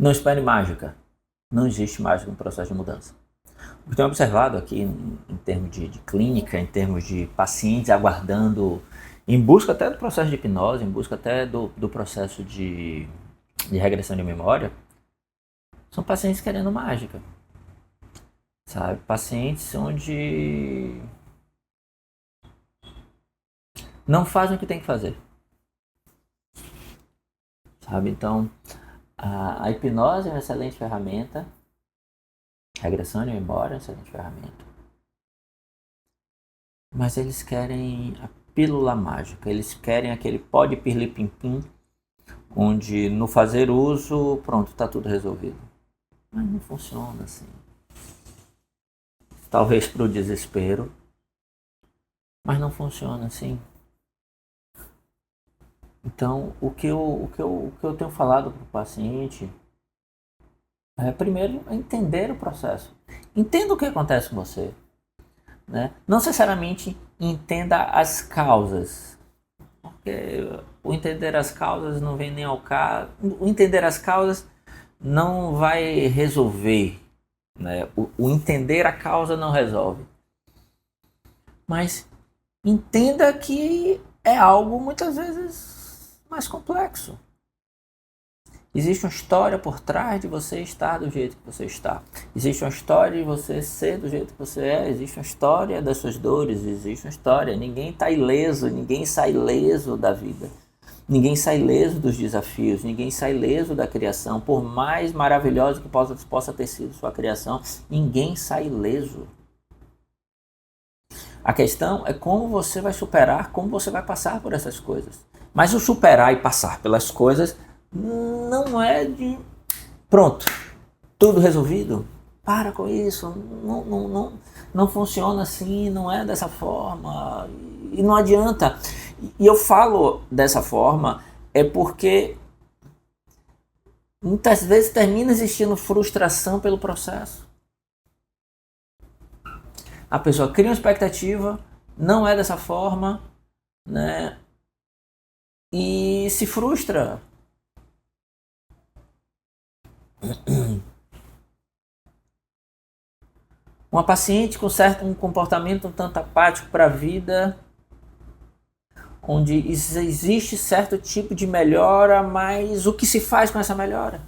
Não espere mágica. Não existe mágica no processo de mudança. O que tenho observado aqui em termos de clínica, em termos de pacientes aguardando, em busca até do processo de hipnose, em busca até do processo de regressão de memória, são pacientes querendo mágica. Sabe? Pacientes onde não fazem o que tem que fazer. Sabe? Então, a hipnose é uma excelente ferramenta. Regressão de memória é uma excelente ferramenta. Mas eles querem a pílula mágica. Eles querem aquele pó de pirlim-pim-pim, onde no fazer uso, pronto, está tudo resolvido. Mas não funciona assim. Talvez para o desespero, mas não funciona assim. Então, o que eu tenho falado para o paciente é, primeiro, entender o processo. Entenda o que acontece com você. Né? Não necessariamente entenda as causas. Porque o entender as causas não vem nem ao caso. O entender as causas não vai resolver. Né? O entender a causa não resolve. Mas entenda que é algo muitas vezes mais complexo. Existe uma história por trás de você estar do jeito que você está. Existe uma história de você ser do jeito que você é. Existe uma história das suas dores. Existe uma história. Ninguém está ileso, ninguém sai ileso da vida. Ninguém sai ileso dos desafios. Ninguém sai ileso da criação. Por mais maravilhosa que possa ter sido sua criação, ninguém sai ileso. A questão é como você vai superar, como você vai passar por essas coisas. Mas o superar e passar pelas coisas não é de pronto, tudo resolvido. Para com isso, não funciona assim, não é dessa forma e não adianta. E eu falo dessa forma é porque muitas vezes termina existindo frustração pelo processo. A pessoa cria uma expectativa, não é dessa forma, né? E se frustra. Uma paciente com um comportamento um tanto apático para a vida, onde existe certo tipo de melhora, mas o que se faz com essa melhora?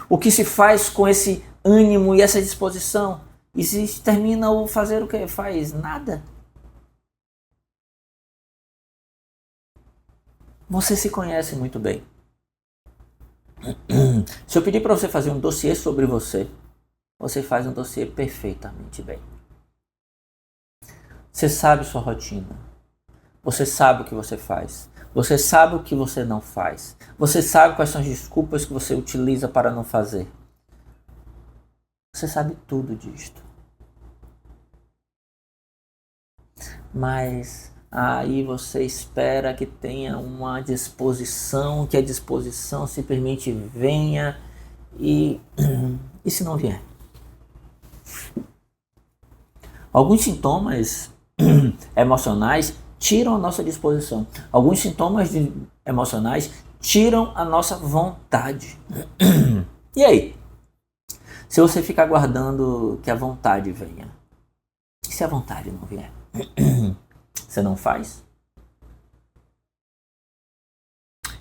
O que se faz com esse ânimo e essa disposição? Termina o fazer o que? Faz nada. Você se conhece muito bem. Se eu pedir para você fazer um dossiê sobre você, você faz um dossiê perfeitamente bem. Você sabe sua rotina. Você sabe o que você faz. Você sabe o que você não faz. Você sabe quais são as desculpas que você utiliza para não fazer. Você sabe tudo disto. Mas aí você espera que tenha uma disposição, que a disposição simplesmente venha e se não vier? Alguns sintomas emocionais tiram a nossa disposição. Alguns sintomas emocionais tiram a nossa vontade. E aí? Se você ficar aguardando que a vontade venha, e se a vontade não vier? Você não faz?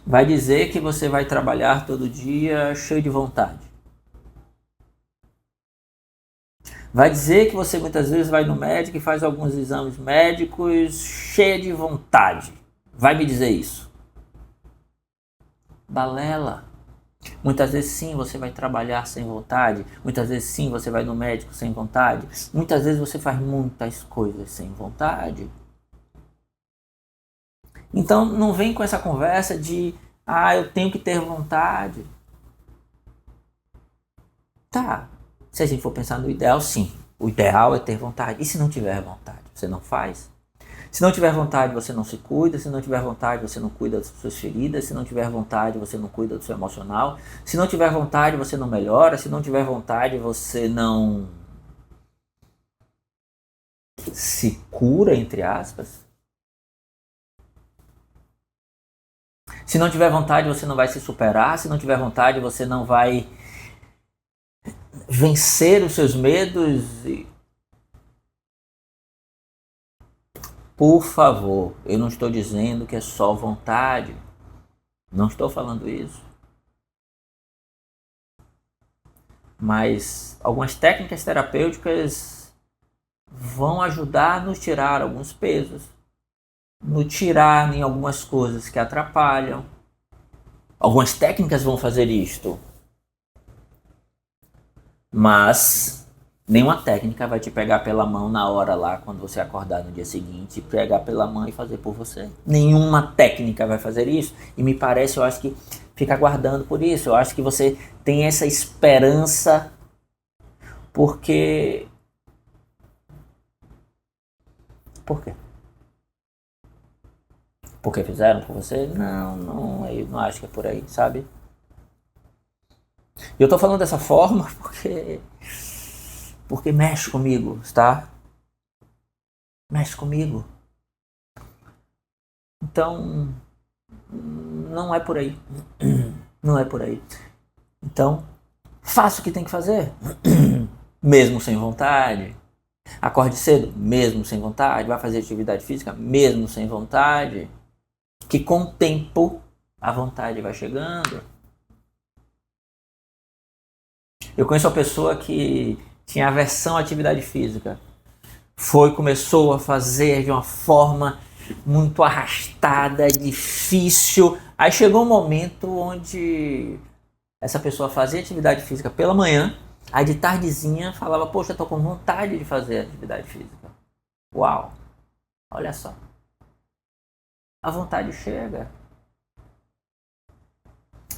Vai dizer que você vai trabalhar todo dia cheio de vontade. Vai dizer que você muitas vezes vai no médico e faz alguns exames médicos cheio de vontade. Vai me dizer isso? Balela. Muitas vezes sim você vai trabalhar sem vontade. Muitas vezes sim você vai no médico sem vontade. Muitas vezes você faz muitas coisas sem vontade. Então não vem com essa conversa de eu tenho que ter vontade. Tá, se a gente for pensar no ideal, sim. O ideal é ter vontade. E se não tiver vontade, você não faz? Se não tiver vontade, você não se cuida. Se não tiver vontade, você não cuida das suas feridas. Se não tiver vontade, você não cuida do seu emocional. Se não tiver vontade, você não melhora. Se não tiver vontade, você não se cura, entre aspas. Se não tiver vontade, você não vai se superar. Se não tiver vontade, você não vai vencer os seus medos. Por favor, eu não estou dizendo que é só vontade. Não estou falando isso. Mas algumas técnicas terapêuticas vão ajudar a nos tirar alguns pesos, nos tirar em algumas coisas que atrapalham. Algumas técnicas vão fazer isto, mas nenhuma técnica vai te pegar pela mão na hora lá, quando você acordar no dia seguinte, pegar pela mão e fazer por você. Nenhuma técnica vai fazer isso. E me parece, eu acho que fica aguardando por isso. Eu acho que você tem essa esperança porque... Por quê? Porque fizeram por você? Não, eu não acho que é por aí, sabe? E eu tô falando dessa forma porque mexe comigo, tá? Mexe comigo. Então, não é por aí. Não é por aí. Então, faça o que tem que fazer. Mesmo sem vontade. Acorde cedo, mesmo sem vontade. Vai fazer atividade física, mesmo sem vontade. Que com o tempo a vontade vai chegando. Eu conheço uma pessoa que tinha aversão à atividade física. Começou a fazer de uma forma muito arrastada, difícil. Aí chegou um momento onde essa pessoa fazia atividade física pela manhã, aí de tardezinha falava, poxa, eu tô com vontade de fazer atividade física. Uau! Olha só. A vontade chega.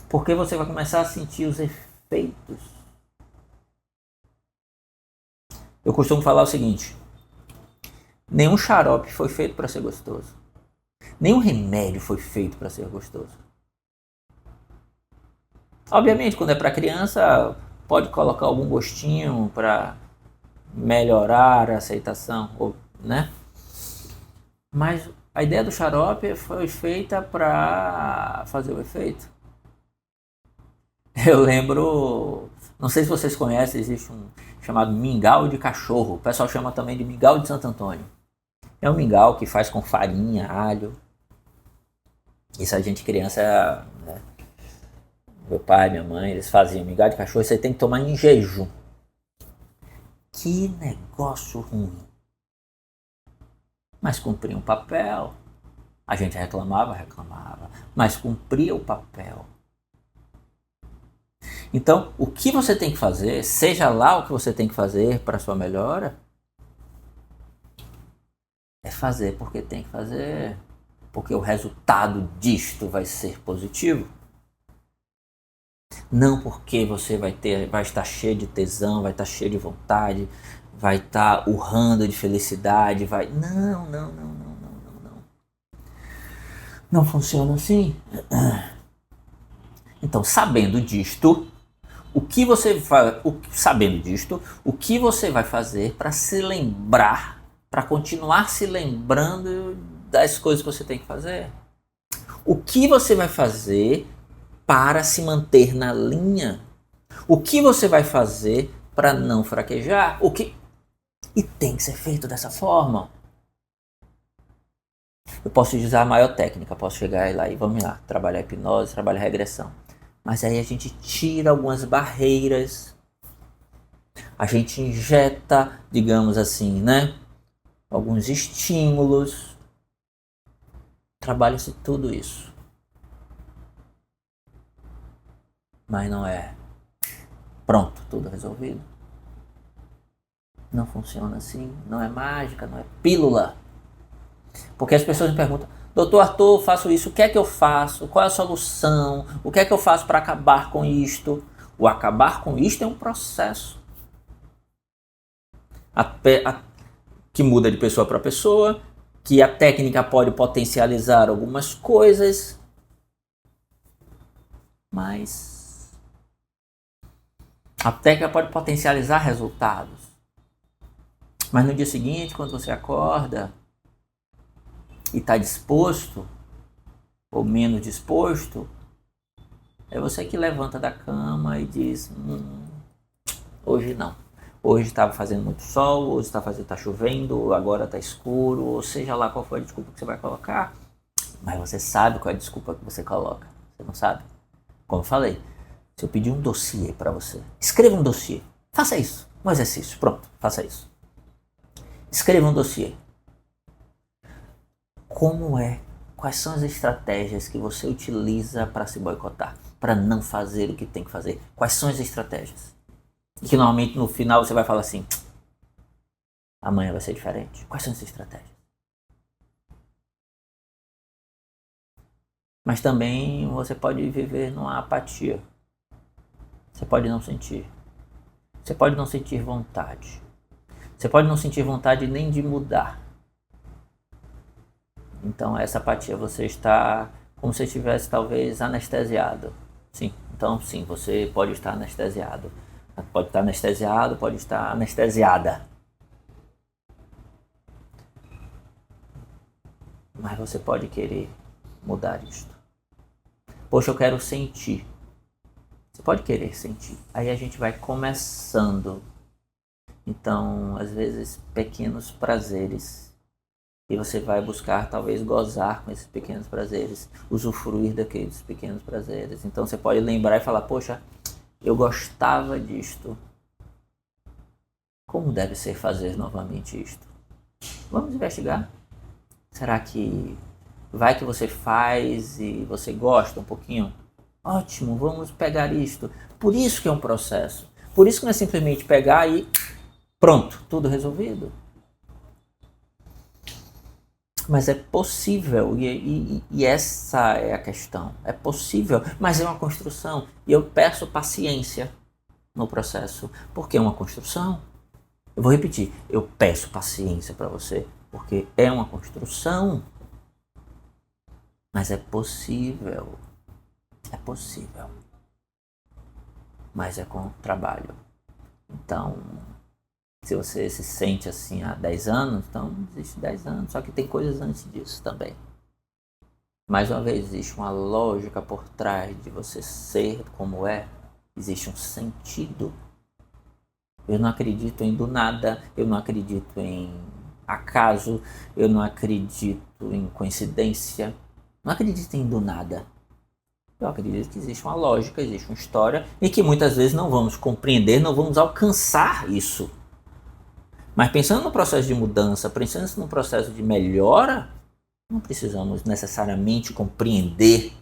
Porque você vai começar a sentir os efeitos. Eu costumo falar o seguinte: nenhum xarope foi feito para ser gostoso. Nenhum remédio foi feito para ser gostoso. Obviamente, quando é para criança, pode colocar algum gostinho para melhorar a aceitação, né? Mas a ideia do xarope foi feita para fazer o efeito. Eu lembro, não sei se vocês conhecem, existe um chamado mingau de cachorro. O pessoal chama também de mingau de Santo Antônio. É um mingau que faz com farinha, alho. Isso a gente criança, né? Meu pai, minha mãe, eles faziam mingau de cachorro. Você tem que tomar em jejum. Que negócio ruim. Mas cumpria um papel. A gente reclamava, mas cumpria o papel. Então, o que você tem que fazer, seja lá o que você tem que fazer para a sua melhora, é fazer porque tem que fazer. Porque o resultado disto vai ser positivo. Não porque você vai estar cheio de tesão, vai estar cheio de vontade, vai estar urrando de felicidade, Não. Não funciona assim. Então, sabendo disto, o que você vai fazer para se lembrar, para continuar se lembrando das coisas que você tem que fazer? O que você vai fazer para se manter na linha? O que você vai fazer para não fraquejar? E tem que ser feito dessa forma. Eu posso usar a maior técnica, posso chegar lá e vamos lá, trabalhar hipnose, trabalhar regressão. Mas aí a gente tira algumas barreiras, a gente injeta, digamos assim, né? Alguns estímulos. Trabalha-se tudo isso. Mas não é pronto, tudo resolvido. Não funciona assim, não é mágica, não é pílula. Porque as pessoas me perguntam, doutor Arthur, eu faço isso, o que é que eu faço? Qual é a solução? O que é que eu faço para acabar com isto? O acabar com isto é um processo que muda de pessoa para pessoa, que a técnica pode potencializar algumas coisas, mas a técnica pode potencializar resultados. Mas no dia seguinte, quando você acorda e está disposto, ou menos disposto, é você que levanta da cama e diz, hoje não. Hoje estava fazendo muito sol, hoje tá chovendo, agora está escuro, ou seja lá qual for a desculpa que você vai colocar, mas você sabe qual é a desculpa que você coloca. Você não sabe? Como eu falei, se eu pedir um dossiê para você, escreva um dossiê. Faça isso, um exercício, pronto, faça isso. Escreva um dossiê. Quais são as estratégias que você utiliza para se boicotar, para não fazer o que tem que fazer? Quais são as estratégias? E que normalmente no final você vai falar assim, amanhã vai ser diferente. Quais são as estratégias? Mas também você pode viver numa apatia. Você pode não sentir. Você pode não sentir vontade. Você pode não sentir vontade nem de mudar. Então essa apatia você está como se estivesse talvez anestesiado. Sim, então sim, você pode estar anestesiado. Pode estar anestesiado, pode estar anestesiada. Mas você pode querer mudar isto. Poxa, eu quero sentir. Você pode querer sentir. Aí a gente vai começando. Então, às vezes, pequenos prazeres. E você vai buscar, talvez, gozar com esses pequenos prazeres. Usufruir daqueles pequenos prazeres. Então, você pode lembrar e falar, poxa, eu gostava disto. Como deve ser fazer novamente isto? Vamos investigar? Será que vai que você faz e você gosta um pouquinho? Ótimo, vamos pegar isto. Por isso que é um processo. Por isso que não é simplesmente pegar e pronto, tudo resolvido. Mas é possível, e essa é a questão. É possível, mas é uma construção. E eu peço paciência no processo, porque é uma construção. Eu vou repetir, eu peço paciência para você, porque é uma construção. Mas é possível. É possível. Mas é com trabalho. Então, se você se sente assim há 10 anos, então existe 10 anos. Só que tem coisas antes disso também. Mais uma vez, existe uma lógica por trás de você ser como é. Existe um sentido. Eu não acredito em do nada. Eu não acredito em acaso. Eu não acredito em coincidência. Não acredito em do nada. Eu acredito que existe uma lógica, existe uma história e que muitas vezes não vamos compreender, não vamos alcançar isso. Mas pensando no processo de mudança, pensando no processo de melhora, não precisamos necessariamente compreender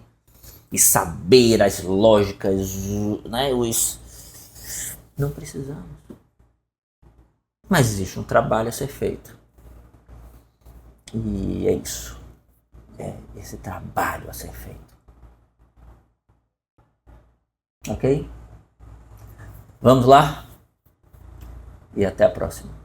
e saber as lógicas, né? Não precisamos. Mas existe um trabalho a ser feito. E é isso. É esse trabalho a ser feito. Ok? Vamos lá? E até a próxima.